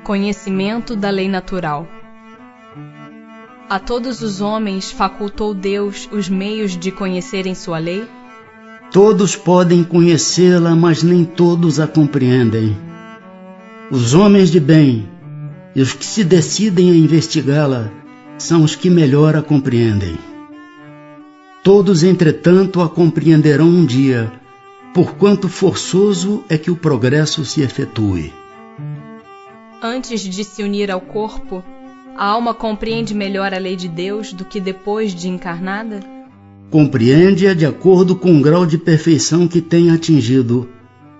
conhecimento da lei natural. A todos os homens facultou Deus os meios de conhecerem sua lei? Todos podem conhecê-la, mas nem todos a compreendem. Os homens de bem e os que se decidem a investigá-la são os que melhor a compreendem. Todos, entretanto, a compreenderão um dia, porquanto forçoso é que o progresso se efetue. Antes de se unir ao corpo, a alma compreende melhor a lei de Deus do que depois de encarnada? Compreende-a de acordo com o grau de perfeição que tem atingido,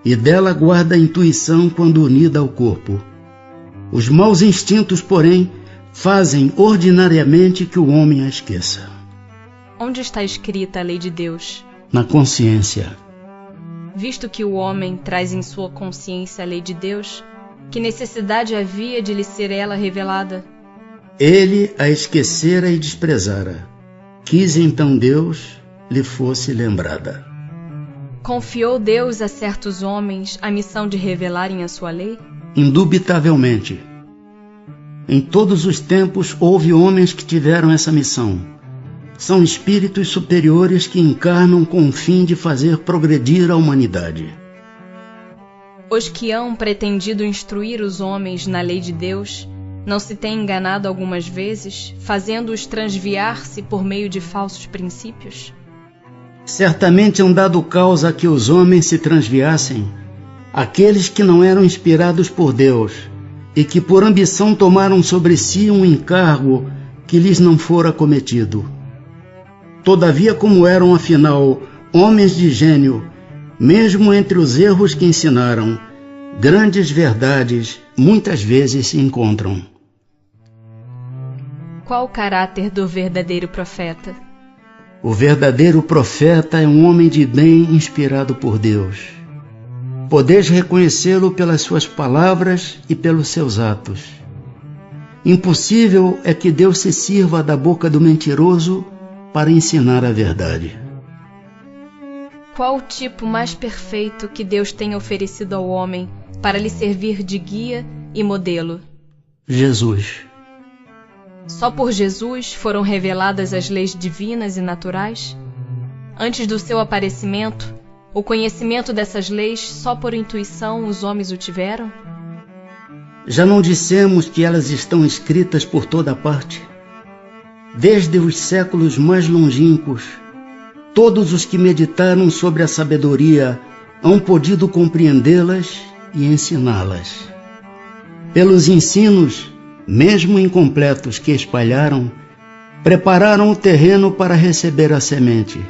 e dela guarda a intuição quando unida ao corpo. Os maus instintos, porém, fazem ordinariamente que o homem a esqueça. Onde está escrita a lei de Deus? Na consciência. Visto que o homem traz em sua consciência a lei de Deus, que necessidade havia de lhe ser ela revelada? Ele a esquecera e desprezara. Quis então Deus lhe fosse lembrada. Confiou Deus a certos homens a missão de revelarem a sua lei? Indubitavelmente. Em todos os tempos houve homens que tiveram essa missão. São espíritos superiores que encarnam com o fim de fazer progredir a humanidade. Os que hão pretendido instruir os homens na lei de Deus não se têm enganado algumas vezes, fazendo-os transviar-se por meio de falsos princípios? Certamente hão dado causa a que os homens se transviassem, aqueles que não eram inspirados por Deus e que por ambição tomaram sobre si um encargo que lhes não fora cometido. Todavia, como eram afinal homens de gênio, mesmo entre os erros que ensinaram, grandes verdades muitas vezes se encontram. Qual o caráter do verdadeiro profeta? O verdadeiro profeta é um homem de bem inspirado por Deus. Podeis reconhecê-lo pelas suas palavras e pelos seus atos. Impossível é que Deus se sirva da boca do mentiroso para ensinar a verdade. Qual o tipo mais perfeito que Deus tem oferecido ao homem para lhe servir de guia e modelo? Jesus. Só por Jesus foram reveladas as leis divinas e naturais? Antes do seu aparecimento, o conhecimento dessas leis só por intuição os homens o tiveram? Já não dissemos que elas estão escritas por toda parte? Desde os séculos mais longínquos, todos os que meditaram sobre a sabedoria hão podido compreendê-las e ensiná-las. Pelos ensinos, mesmo incompletos, que espalharam, prepararam o terreno para receber a semente.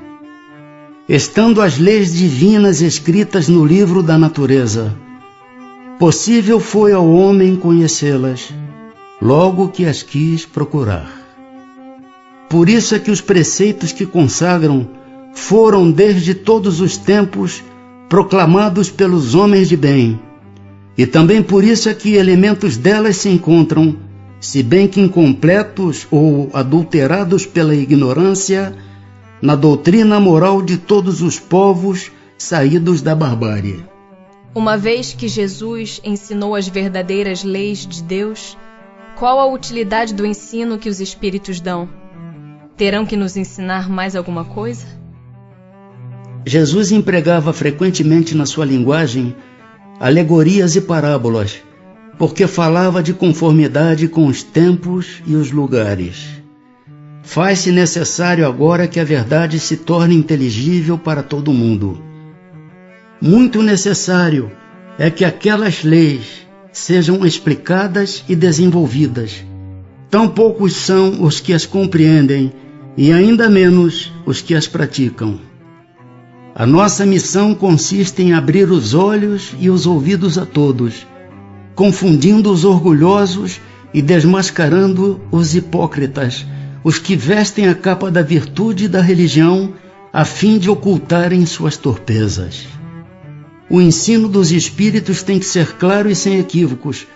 Estando as leis divinas escritas no livro da natureza, possível foi ao homem conhecê-las, logo que as quis procurar. Por isso é que os preceitos que consagram foram desde todos os tempos proclamados pelos homens de bem, e também por isso é que elementos delas se encontram, se bem que incompletos ou adulterados pela ignorância, na doutrina moral de todos os povos saídos da barbárie. Uma vez que Jesus ensinou as verdadeiras leis de Deus, qual a utilidade do ensino que os espíritos dão? Terão que nos ensinar mais alguma coisa? Jesus empregava frequentemente na sua linguagem alegorias e parábolas, porque falava de conformidade com os tempos e os lugares. Faz-se necessário agora que a verdade se torne inteligível para todo mundo. Muito necessário é que aquelas leis sejam explicadas e desenvolvidas. Tão poucos são os que as compreendem e ainda menos os que as praticam. A nossa missão consiste em abrir os olhos e os ouvidos a todos, confundindo os orgulhosos e desmascarando os hipócritas, os que vestem a capa da virtude e da religião a fim de ocultarem suas torpezas. O ensino dos espíritos tem que ser claro e sem equívocos,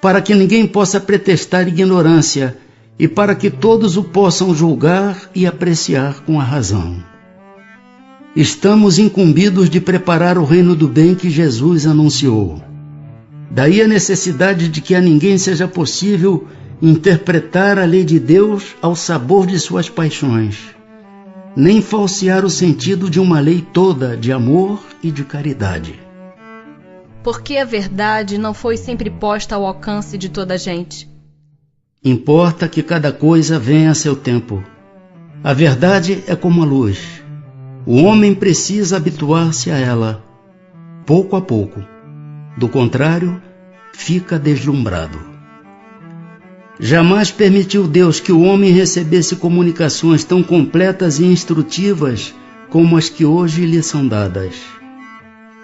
para que ninguém possa pretextar ignorância e para que todos o possam julgar e apreciar com a razão. Estamos incumbidos de preparar o reino do bem que Jesus anunciou. Daí a necessidade de que a ninguém seja possível interpretar a lei de Deus ao sabor de suas paixões, nem falsear o sentido de uma lei toda de amor e de caridade. Porque a verdade não foi sempre posta ao alcance de toda a gente. Importa que cada coisa venha a seu tempo. A verdade é como a luz. O homem precisa habituar-se a ela, pouco a pouco. Do contrário, fica deslumbrado. Jamais permitiu Deus que o homem recebesse comunicações tão completas e instrutivas como as que hoje lhe são dadas.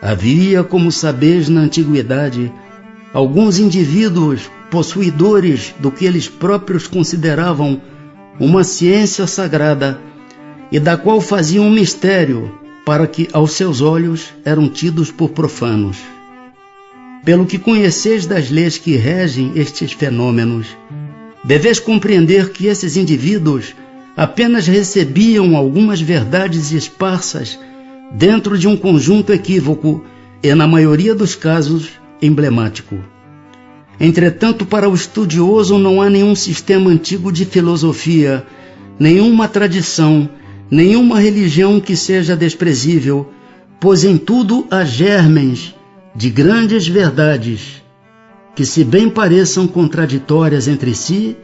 Havia, como sabeis na antiguidade, alguns indivíduos possuidores do que eles próprios consideravam uma ciência sagrada e da qual faziam um mistério para que aos seus olhos eram tidos por profanos. Pelo que conheceis das leis que regem estes fenômenos, deveis compreender que esses indivíduos apenas recebiam algumas verdades esparsas dentro de um conjunto equívoco e, na maioria dos casos, emblemático. Entretanto, para o estudioso não há nenhum sistema antigo de filosofia, nenhuma tradição, nenhuma religião que seja desprezível, pois em tudo há germens de grandes verdades, que se bem pareçam contraditórias entre si,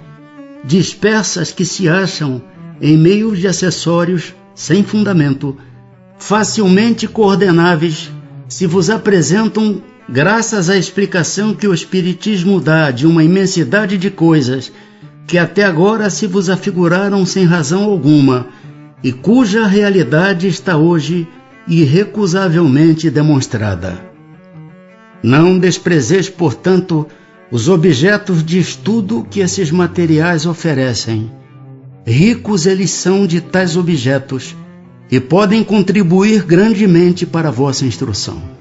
dispersas que se acham em meio de acessórios sem fundamento, facilmente coordenáveis, se vos apresentam graças à explicação que o Espiritismo dá de uma imensidade de coisas que até agora se vos afiguraram sem razão alguma e cuja realidade está hoje irrecusavelmente demonstrada. Não desprezeis, portanto, os objetos de estudo que esses materiais oferecem. Ricos eles são de tais objetos e podem contribuir grandemente para a vossa instrução.